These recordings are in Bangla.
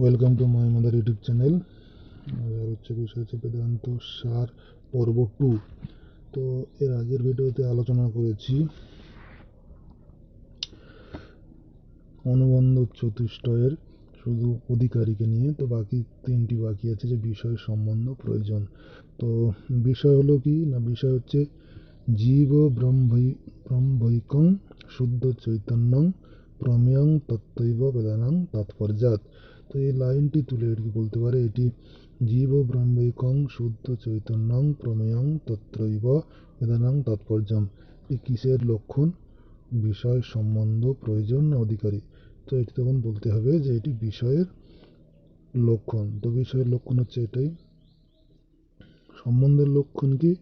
Welcome to my mother YouTube channel. হচ্ছে বিষয় হচ্ছে বেদান্ত সার পর্ব 2। তো এর আগের ভিডিওতে আলোচনা করেছি অনুবন্ধ চতুষ্টয়ের শুধু অধিকারীকে নিয়ে। তো বাকি তিনটি বাকি আছে, যে বিষয় সম্বন্ধ প্রয়োজন। তো বিষয় হলো কি না, বিষয় হচ্ছে জীব ব্রহ্মৈকং শুদ্ধ চৈতন্যং প্রমেয়ং তত্ত্বৈব বেদানাং তাৎপর্যাৎ। তো এই লাইনটি তুলে এটি বলতে পারে, এটি জীব ব্রহ্মৈকং শুদ্ধ চৈতন্যং প্রমেয়ং তত্ত্বৈব বেদানাং তাৎপর্যম। এই কিসের লক্ষণ? বিষয় সম্বন্ধ প্রয়োজন না অধিকারী। তো এটি তখন বলতে হবে যে এটি বিষয়ের লক্ষণ। তো বিষয়ের লক্ষণ হচ্ছে এটাই। সম্বন্ধের লক্ষণ কি?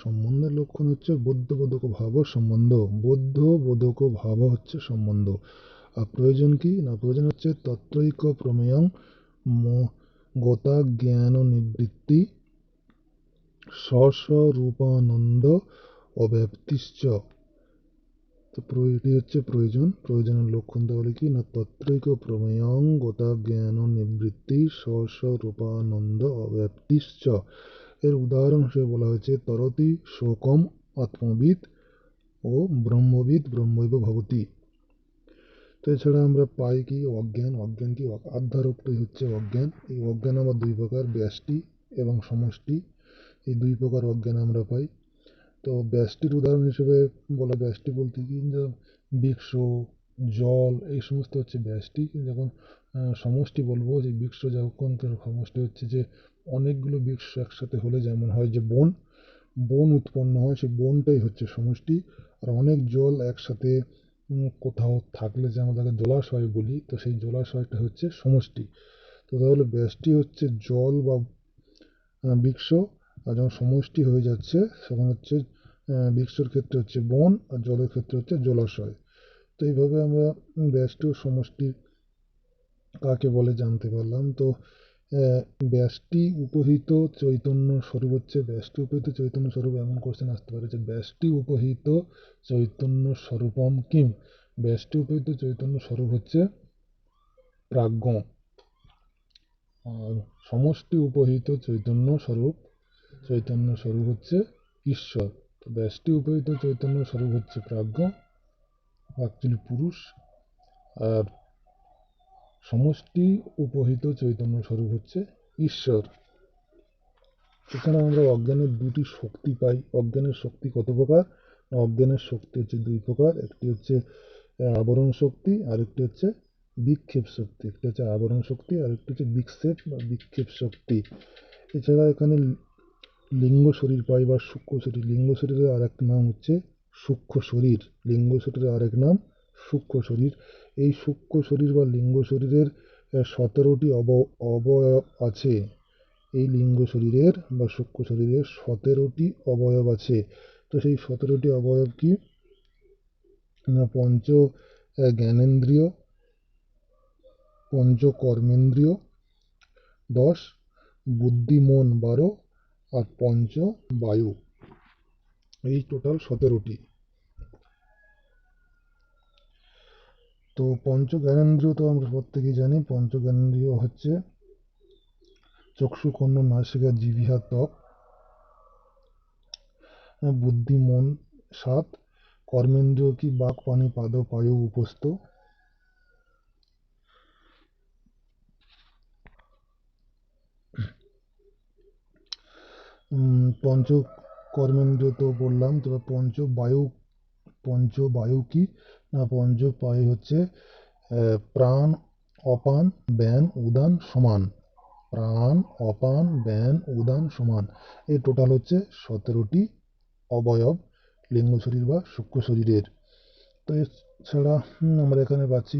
সম্বন্ধের লক্ষণ হচ্ছে বৌদ্ধবোধক ভাব সম্বন্ধ। বৌদ্ধ বোধক ভাব হচ্ছে সম্বন্ধ। আর প্রয়োজন কি না, প্রয়োজন হচ্ছে তত্ত্বৈক প্রমেয়ং গোতা জ্ঞান নিবৃত্তি স্বস্বরূপানন্দ অব্যাপ্তিশ্চ। তো এটি হচ্ছে প্রয়োজন। প্রয়োজনের লক্ষণ তাহলে কি না, তত্ত্বৈক প্রমেয়ং গোতা জ্ঞান নিবৃত্তি স্বস্বরূপানন্দ অব্যাপ্তিশ্চ। এর উদাহরণ হিসেবে বলা হয়েছে তরতি শোকম আত্মবিদ ও ব্রহ্মবিদ ব্রহ্মৈব ভবতি। তো এছাড়া আমরা পাই কি অজ্ঞান। অজ্ঞান কি? আধ্যারোপটাই হচ্ছে অজ্ঞান। এই অজ্ঞান আবার দুই প্রকার, ব্যষ্টি এবং সমষ্টি। এই দুই প্রকার অজ্ঞান আমরা পাই। তো ব্যষ্টির উদাহরণ হিসেবে বলা, ব্যষ্টি বলতে কি, যে বৃক্ষ, জল, এই সমস্ত হচ্ছে ব্যষ্টি। যখন সমষ্টি বলবো, যে বৃক্ষ যখন সমষ্টি হচ্ছে যে অনেকগুলো বৃক্ষ একসাথে হলে যেমন হয় যে বন, বন উৎপন্ন হয়, সেই বনটাই হচ্ছে সমষ্টি। আর অনেক জল একসাথে কোথাও থাকলে যে আমরা তাকে জলাশয় বলি, তো সেই জলাশয়টা হচ্ছে সমষ্টি। তো তাহলে ব্যষ্টি হচ্ছে জল বা বৃক্ষ, আর যখন সমষ্টি হয়ে যাচ্ছে তখন হচ্ছে বৃক্ষর ক্ষেত্রে হচ্ছে বন, আর জলের ক্ষেত্রে হচ্ছে জলাশয়। তো এইভাবে আমরা ব্যষ্টি ও সমষ্টি কাকে বলে জানতে পারলাম। তো ব্যষ্টি উপহিত চৈতন্য স্বরূপ হচ্ছে, ব্যষ্টি উপহিত চৈতন্য স্বরূপ এমন কোশ্চেন আসতে পারে যে ব্যষ্টি উপহিত চৈতন্য স্বরূপম কিম। ব্যষ্টি উপহিত চৈতন্য স্বরূপ হচ্ছে প্রাজ্ঞ। আর সমষ্টি উপহিত চৈতন্য স্বরূপ হচ্ছে ঈশ্বর। তো ব্যষ্টি উপহিত চৈতন্য স্বরূপ হচ্ছে প্রাজ্ঞ, অ্যাকচুয়ালি পুরুষ। আর সমষ্টি উপহিত চৈতন্য স্বরূপ হচ্ছে ঈশ্বর। এখানে আমরা অজ্ঞানের দুটি শক্তি পাই। অজ্ঞানের শক্তি কত প্রকার? অজ্ঞানের শক্তি হচ্ছে দুই প্রকার। একটি হচ্ছে আবরণ শক্তি, আর একটি হচ্ছে বিক্ষেপ শক্তি। একটি হচ্ছে আবরণ শক্তি, আর একটি হচ্ছে বিক্ষেপ বা বিক্ষেপ শক্তি। এছাড়া এখানে লিঙ্গ শরীর পাই বা সূক্ষ্ম শরীর। লিঙ্গ শরীরের আর এক নাম হচ্ছে সূক্ষ্ম শরীর। লিঙ্গ শরীরের আরেক নাম সূক্ষ্ম শরীর। এই সূক্ষ্ম শরীর বা লিঙ্গ শরীরের 17টি অবয়ব আছে। এই লিঙ্গ শরীরের বা সূক্ষ্ম শরীরের 17টি অবয়ব আছে। তো সেই 17টি অবয়ব কি না, পঞ্চ জ্ঞানেন্দ্রিয়, পঞ্চ কর্মেন্দ্রিয় 10, বুদ্ধি মন 12, আর পঞ্চ বায়ু। এই টোটাল 17টি। তো পঞ্চ জ্ঞানেন্দ্রিয় তো আমরা প্রত্যেকেই জানি। পঞ্চ জ্ঞানেন্দ্রিয় হচ্ছে চক্ষু, কর্ণ, নাসিকা, জিহ্বা, ত্বক। বুদ্ধি মন 7, কর্মেন্দ্রিয় কি বাক, পানি, পাদ, পায়ু, উপস্থ। পঞ্চ কর্মেন্দ্রিয় তো বললাম। তবে পঞ্চ বায়ু কি না, পঞ্চ বায়ু হচ্ছে প্রাণ, অপান, ব্যান, উদান, সমান। প্রাণ, অপান, ব্যান, উদান, সমান। এই টোটাল হচ্ছে 17টি অবয়ব লিঙ্গ শরীর বা সূক্ষ্ম শরীরের। তো এছাড়া আমরা এখানে পাচ্ছি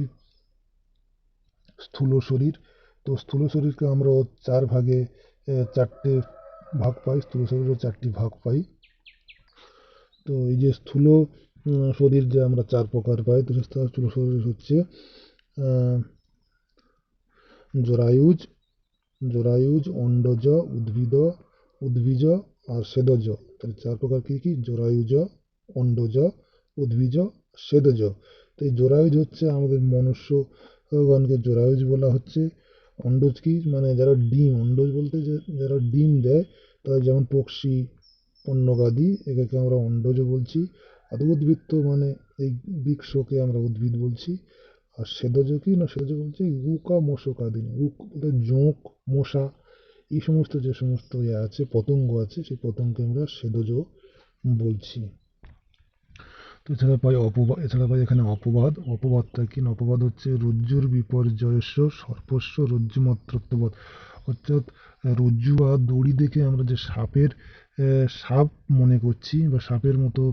স্থূল শরীর। তো স্থূল শরীরকে আমরা চারটে ভাগ পাই। স্থূল শরীরের 4টি ভাগ পাই। তো এই যে স্থূল শরীর যে আমরা 4 প্রকার পাই, তো স্থূল শরীর হচ্ছে জরায়ুজ, অন্ডজ, উদ্ভিজ আর সেদজ। তাহলে 4 প্রকার কি কি? জরায়ুজ, অন্ডজ, উদ্ভিজ, সেদজ। তো এই জরায়ুজ হচ্ছে আমাদের মনুষ্যগণকে জরায়ুজ বলা হচ্ছে। অন্ডজ কি, মানে যারা ডিম, অন্ডজ বলতে যারা ডিম দেয়, তারা যেমন পক্ষী, পণ্যগাদী, এটাকে আমরা অন্ডজও বলছি। আর উদ্ভিদ তো মানে এই বৃক্ষকে আমরা উদ্ভিদ বলছি। আর সেদজ কি না, সেদজ বলছি উকা মশকাদিন, উক বলতে জোঁক, মশা, এই সমস্ত যে সমস্ত ইয়ে আছে, পতঙ্গ আছে, সেই পতঙ্গকে আমরা সেদজ বলছি। তো এছাড়া পাই এখানে অপবাদ। অপবাদটা কি না, অপবাদ হচ্ছে রজ্জুর বিপর্যয়স্য সর্পস্য রজ্জুমাত্রত্ববোধ। অর্থাৎ রজ্জু বা দড়ি দেখে আমরা যে সাপ মনে করছি বা সাপের মতো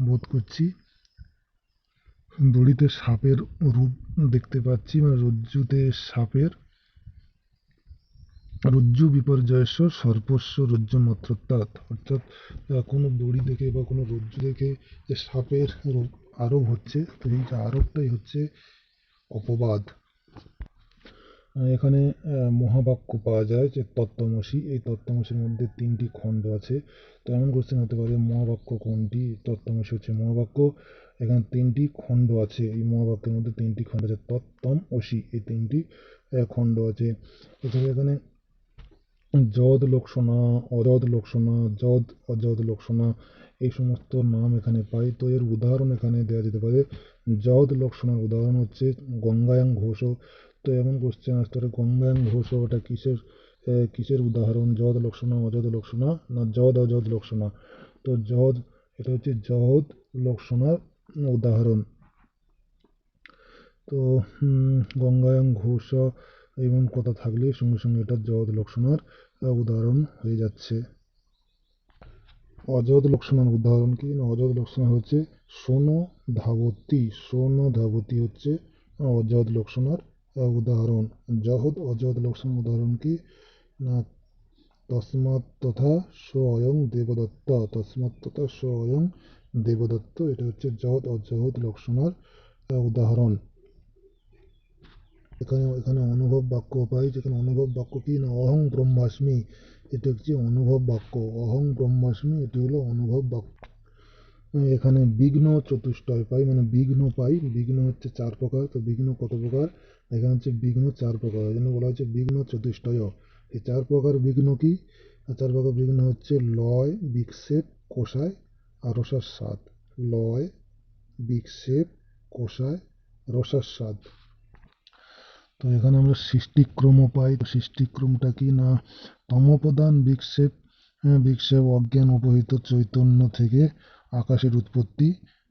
বোধ করছি, দড়িতে সাপের রূপ দেখতে পাচ্ছি, মানে রজ্জুতে সাপের, রজ্জু বিপর্যয়স্য সর্পস্য রজ্জুমাত্রত্বাৎ। অর্থাৎ কোনো দড়ি দেখে বা কোনো রজ্জু দেখে যে সাপের রূপ আরোপ হচ্ছে, তো এই যে আরোপটাই হচ্ছে অপবাদ। এখানে মহাবাক্য পাওয়া যায় যে তত্ত্বমসি, এই তত্ত্বমসির মধ্যে 3টি খণ্ড আছে। তো এমন কোশ্চেন হতে পারে মহাবাক্য কোনটি, তত্ত্বমসি হচ্ছে মহাবাক্য। এখানে 3টি খণ্ড আছে, এই মহাবাক্যের মধ্যে 3টি খণ্ড আছে, তত্ত্বম অসি, এই 3টি খণ্ড আছে। এছাড়া এখানে যদ লক্ষণা, অযদ লক্ষণা, যদ অযদ লক্ষণা, এই সমস্ত নাম এখানে পাই। তো এর উদাহরণ এখানে দেওয়া যেতে পারে। যদ লক্ষণার উদাহরণ হচ্ছে গঙ্গায়াং ঘোষ। তো এমন কোশ্চেন আসতে পারে গঙ্গায়াং ঘোষ ওটা কিসের উদাহরণ, যদ লক্ষণা, অযদ লক্ষণা, না যদ অযদ লক্ষণা? তো যদ, এটা হচ্ছে যদ লক্ষণার উদাহরণ। তো গঙ্গায়াং ঘোষ এমন কথা থাকলে সঙ্গে সঙ্গে এটা যদ লক্ষণার উদাহরণ হয়ে যাচ্ছে। অযদ লক্ষণার উদাহরণ কি না, অযদ লক্ষণা হচ্ছে শোনো ধাবতী, শোনো ধাবতী হচ্ছে অযদ লক্ষণার উদাহরণ। যহদ অযদ লক্ষণার উদাহরণ কি না, তস্মাৎ তথা স্বয়ং দেবদত্ত, তস্মাৎ তথা স্বয়ং দেবদত্ত, এটা হচ্ছে যদ অযহদ লক্ষণার উদাহরণ। এখানে এখানে অনুভব বাক্য পাই, যেখানে অনুভব বাক্য কি না, অহং ব্রহ্মাস্মি, এটা হচ্ছে অনুভব বাক্য। অহং ব্রহ্মাস্মি, এটি হলো অনুভব বাক্য। এখানে বিঘ্ন চতুষ্টয় পাই, মানে বিঘ্ন পাই। বিঘ্ন হচ্ছে 4 প্রকার, তো বিঘ্ন কত প্রকার, এখানে হচ্ছে বিঘ্ন 4 প্রকার, এই জন্য বলা হচ্ছে বিঘ্ন চতুষ্টয়। এই 4 প্রকার বিঘ্ন কি, 4 প্রকার বিঘ্ন হচ্ছে লয়, বিক্ষেপ, কোষায় আর রসার স্বাদ। লয়, বিক্ষেপ, কোষায়, রসার স্বাদ। তো এখানে আমরা সৃষ্টিক্রমও পাই। তো সৃষ্টিক্রমটা কি না, তমোপ্রধান বিক্ষেপ, বিক্ষেপ অজ্ঞান উপহিত চৈতন্য থেকে আকাশের উৎপত্তি।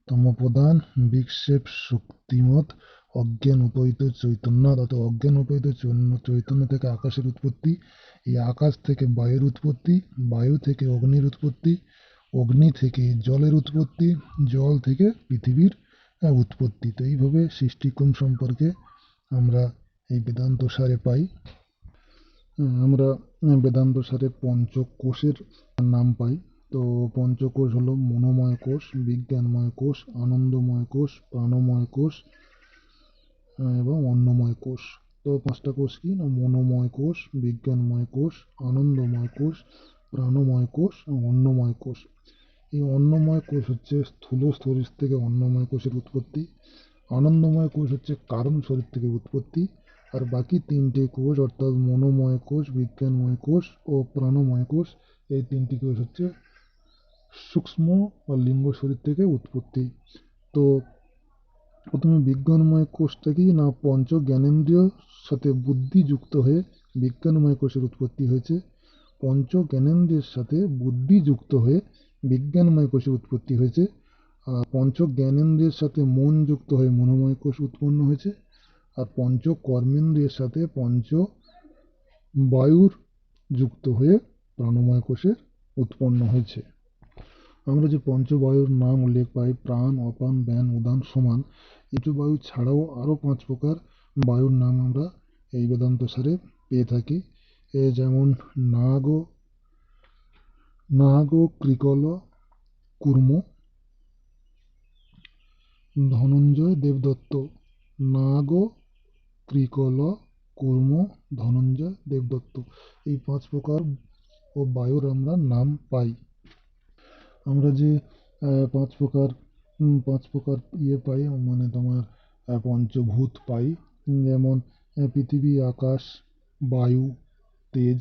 তমোপ্রধান বিক্ষেপ শক্তিমত অজ্ঞান উপহিত চৈতন্য, অর্থাৎ অজ্ঞান উপহিত চৈতন্য থেকে আকাশের উৎপত্তি। এই আকাশ থেকে বায়ুর উৎপত্তি, বায়ু থেকে অগ্নির উৎপত্তি, অগ্নি থেকে জলের উৎপত্তি, জল থেকে পৃথিবীর উৎপত্তি। তো এইভাবে সৃষ্টিক্রম সম্পর্কে আমরা এই বেদান্ত সারে পাই। আমরা বেদান্ত সারে পঞ্চকোষের নাম পাই। তো পঞ্চকোষ হলো মনোময় কোষ, বিজ্ঞানময় কোষ, আনন্দময় কোষ, প্রাণময় কোষ এবং অন্নময় কোষ। তো 5টা কোষ কি না, মনোময় কোষ, বিজ্ঞানময় কোষ, আনন্দময় কোষ, প্রাণময় কোষ এবং অন্নময় কোষ। এই অন্নময় কোষ হচ্ছে স্থূল শরীর থেকে অন্নময় কোষের উৎপত্তি। আনন্দময় কোষ হচ্ছে কারণ শরীর থেকে উৎপত্তি। আর বাকি 3টে কোষ অর্থাৎ মনোময় কোষ, বিজ্ঞানময় কোষ ও প্রাণময় কোষ, এই 3টি কোষ হচ্ছে সূক্ষ্ম বা লিঙ্গ শরীর থেকে উৎপত্তি। তো প্রথমে বিজ্ঞানময় কোষটা কি না, পঞ্চ জ্ঞানেন্দ্রিয় সাথে বুদ্ধি যুক্ত হয়ে বিজ্ঞানময় কোষের উৎপত্তি হয়েছে। পঞ্চ জ্ঞানেন্দ্রিয়ের সাথে বুদ্ধি যুক্ত হয়ে বিজ্ঞানময় কোষের উৎপত্তি হয়েছে। আর পঞ্চ জ্ঞানেন্দ্রিয়ের সাথে মন যুক্ত হয়ে মনোময় কোষ উৎপন্ন হয়েছে। আর পঞ্চ কর্মেন্দ্রিয়ের সাথে পঞ্চ বায়ুর যুক্ত হয়ে প্রাণময় কোষের উৎপন্ন হয়েছে। আমরা যে পঞ্চবায়ুর নাম উল্লেখ পাই, প্রাণ, অপান, ব্যান, উদান, সমান, এই বায়ু ছাড়াও আরও 5 প্রকার বায়ুর নাম আমরা এই বেদান্ত সারে পেয়ে থাকি। যেমন নাগ, কৃকল, কুর্ম, ধনঞ্জয়, দেবদত্ত। নাগ, কৃকল, কুর্ম, ধনঞ্জয়, দেবদত্ত, এই 5 প্রকার ও বায়ুর আমরা নাম পাই। আমরা যে 5 প্রকার ইয়ে পাই, মানে তোমার পঞ্চভূত পাই, যেমন পৃথিবী, আকাশ, বায়ু, তেজ,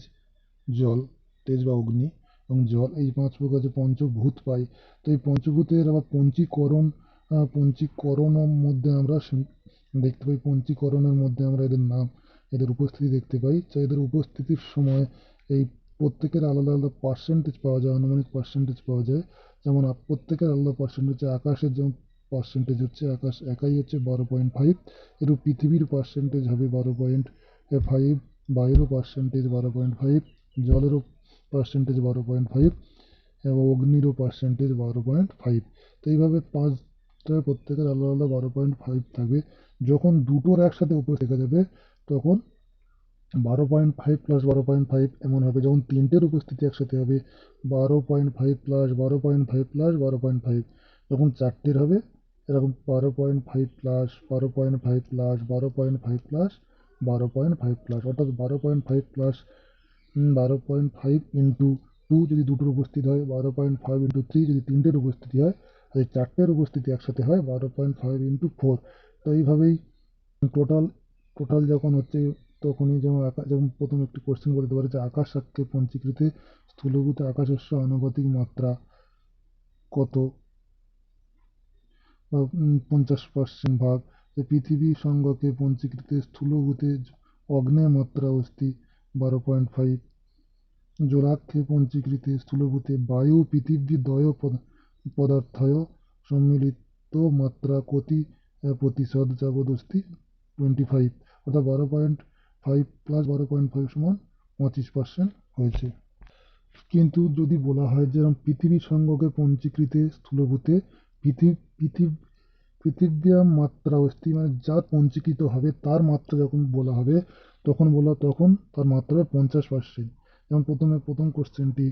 জল, তেজ বা অগ্নি এবং জল, এই 5 প্রকার যে পঞ্চভূত পাই। তো এই পঞ্চভূতের আবার পঞ্চীকরণের মধ্যে আমরা দেখতে পাই, পঞ্চীকরণের মধ্যে আমরা এদের নাম, এদের উপস্থিতি দেখতে পাই। তো এদের উপস্থিতির সময় এই প্রত্যেকের আলাদা আলাদা পার্সেন্টেজ পাওয়া যায়, আনুমানিক পার্সেন্টেজ পাওয়া যায়। যেমন প্রত্যেকের আলাদা পার্সেন্টেজ হচ্ছে, আকাশের যেমন পার্সেন্টেজ হচ্ছে, আকাশ একাই হচ্ছে 12.5, এরূপ পৃথিবীর পার্সেন্টেজ হবে 12.5, বায়ুরও পার্সেন্টেজ 12.5, জলেরও পার্সেন্টেজ 12.5 এবং অগ্নিরও পার্সেন্টেজ 12.5। তো এইভাবে 5টা প্রত্যেকের আলাদা আলাদা 12.5 থাকবে। যখন দুটোর একসাথে উপরে দেখা যাবে তখন 12.5 প্লাস 12.5 এমন হবে। যখন তিনটের উপস্থিতি একসাথে হবে 12.5 প্লাস 12.5 প্লাস 12.5। যখন চারটের হবে এরকম 12.5 প্লাস 12.5 প্লাস 12.5 প্লাস 12.5 প্লাস, অর্থাৎ 12.5 প্লাস 12.5 ইন্টু 2 যদি দুটোর উপস্থিতি হয়, 12.5 ইন্টু 3 যদি তিনটের উপস্থিতি হয়, আর এই চারটের উপস্থিতি একসাথে হয় 12.5 ইন্টু 4। তো এইভাবেই টোটাল টোটাল যখন হচ্ছে তখনই যেমন প্রথম একটি কোশ্চেন বলতে পারে যে আকাশ সাক্ষ্যে পঞ্চীকৃতে স্থূলভূতে আকাশস্য আনুপাতিক মাত্রা কত, বা 50% ভাগ। পৃথিবী সংজ্ঞকে পঞ্চীকৃতে স্থূলভূতে অগ্নেয় মাত্রা অস্তি 12.5, জলাক্ষে পঞ্চীকৃতে স্থূলভূতে বায়ু পৃথিবী দ্বয় পদার্থয় সম্মিলিত মাত্রা কতি প্রতিশত যাবদস্তি 25, অর্থাৎ 12.5 প্লাস 12.5 সমান 25% হয়েছে। কিন্তু যদি বলা হয় যে পৃথিবী সংজ্ঞকে পঞ্চীকৃতে স্থূলভূতে পৃথিব্যাম মাত্রা অস্তি, মানে যা পঞ্চীকৃত হবে তার মাত্রা যখন বলা হবে তখন তার মাত্রা হবে 50%। যেমন প্রথম কোশ্চেনটি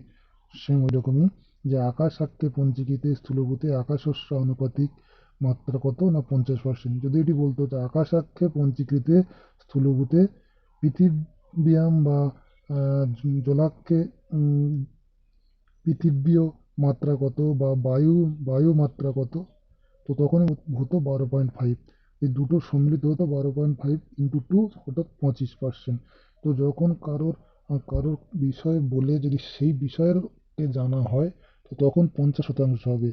সেম ওই রকমই, যে আকাশ সাক্ষ্যে পঞ্চীকৃতে স্থূলভূতে আকাশস্য আনুপাতিক মাত্রা কত না 50%। যদি এটি বলতো যে আকাশ সাক্ষ্যে পঞ্চীকৃতে স্থূলভূতে পৃথিব্যাম বা জলাক্ষে পৃথিবীয় মাত্রা কত বা বায়ু মাত্রা কত, তো তখন হতো 12.5। এই দুটো সম্মিলিত হতো 12.5 ইন্টু 2, অর্থাৎ 25%। তো যখন কারোর বিষয় বলে যদি সেই বিষয়ের জানা হয় তো তখন 50% হবে।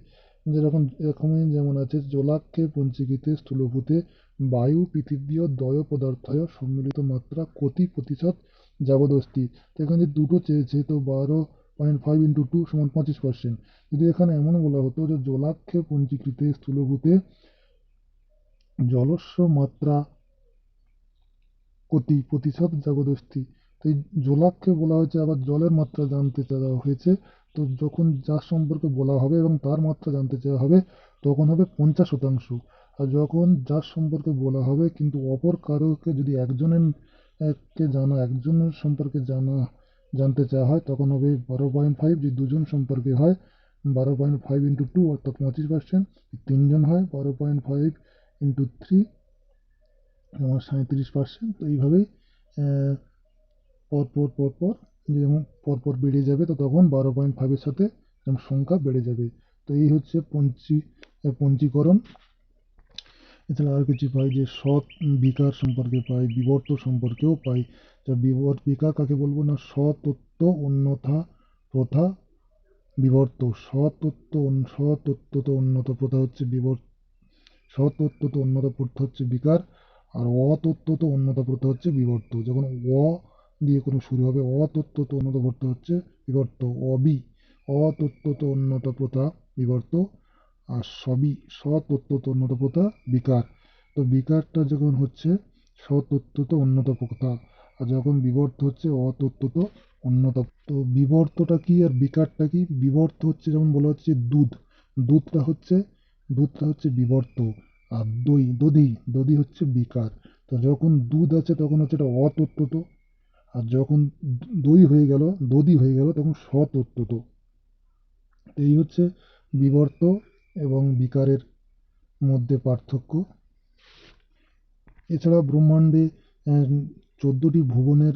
এরকমই যেমন আছে, জলাক্ষে পঞ্চীকৃতে স্থূলভূতে বায়ু পৃথিবীয় দ্বয় পদার্থয় সম্মিলিত মাত্রা কতি প্রতিশত যাবদস্তি। তো এখানে দুটো চেয়েছে, তো 12.5 ইন্টু 2 সমান 25%। যদি এখানে এমন বলা হতো যে জলাক্ষে পঞ্চীকৃতে স্থূলভূতে জলস্য মাত্রা কতি প্রতিশত যাবদস্তি, তো এই জলাক্ষে বলা হয়েছে, আবার জলের মাত্রা জানতে চাওয়া হয়েছে। তো যখন যার সম্পর্কে বলা হবে এবং তার মাত্রা জানতে চাওয়া হবে তখন হবে 50%। আর যখন যার সম্পর্কে বলা হবে কিন্তু অপর কারোকে যদি একজনের সম্পর্কে জানতে চাওয়া হয় তখন হবে 12.5। যদি দুজন সম্পর্কে হয় 12.5 ইন্টু 2, অর্থাৎ 25%। তিনজন হয় 12.5 ইন্টু 3 আমার 37%। তো এইভাবেই পরপর যেমন পরপর বেড়ে যাবে, তো তখন 12.5-এর সাথে সংখ্যা বেড়ে যাবে। তো এই হচ্ছে পঞ্চীকরণ। এছাড়া আর কিছু পাই, যে সৎ বিকার সম্পর্কে পাই, বিবর্ত সম্পর্কেও পাই। যা বিকার কাকে বলবো না, স্বতত্ত্ব অন্যথা প্রথা বিবর্ত। স্বতত্ত্ব উন্নত প্রথা হচ্ছে স্বতত্ত্ব উন্নত প্রথা হচ্ছে বিকার, আর অতত্ত্ব উন্নত প্রথা হচ্ছে বিবর্ত। যখন দিয়ে কোনো শুরু হবে, অতত্ত্ব উন্নত প্রথা হচ্ছে বিবর্ত। অতত্ত্ব উন্নত প্রথা বিবর্ত, আর স্বতত্ত্ব উন্নত প্রথা বিকার। তো বিকারটা যখন হচ্ছে স্বতত্ত্ব উন্নত প্রথা, আর যখন বিবর্ত হচ্ছে অতত্ত্ব উন্নত। তো বিবর্তটা কি আর বিকারটা কি? বিবর্ত হচ্ছে যেমন বলা হচ্ছে দুধটা হচ্ছে বিবর্ত, আর দধি হচ্ছে বিকার। তো যখন দুধ আছে তখন হচ্ছে এটা অতত্ত্ব, আর যখন দধি হয়ে গেল তখন স্বতত্ত্ব। এই হচ্ছে বিবর্ত এবং বিকারের মধ্যে পার্থক্য। এছাড়া ব্রহ্মাণ্ডে 14টি ভুবনের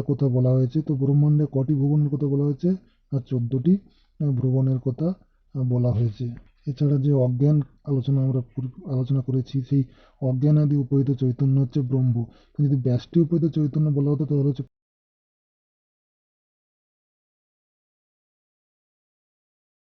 কথা বলা হয়েছে। তো ব্রহ্মাণ্ডে কটি ভুবনের কথা বলা হয়েছে? আর 14টি ভুবনের কথা বলা হয়েছে। এছাড়া যে অজ্ঞান আমরা আলোচনা করেছি, সেই অজ্ঞান আদি উপহিত চৈতন্য হচ্ছে ব্রহ্ম। যদি ব্যষ্টি উপহিত চৈতন্য বলা হতো তাহলে হচ্ছে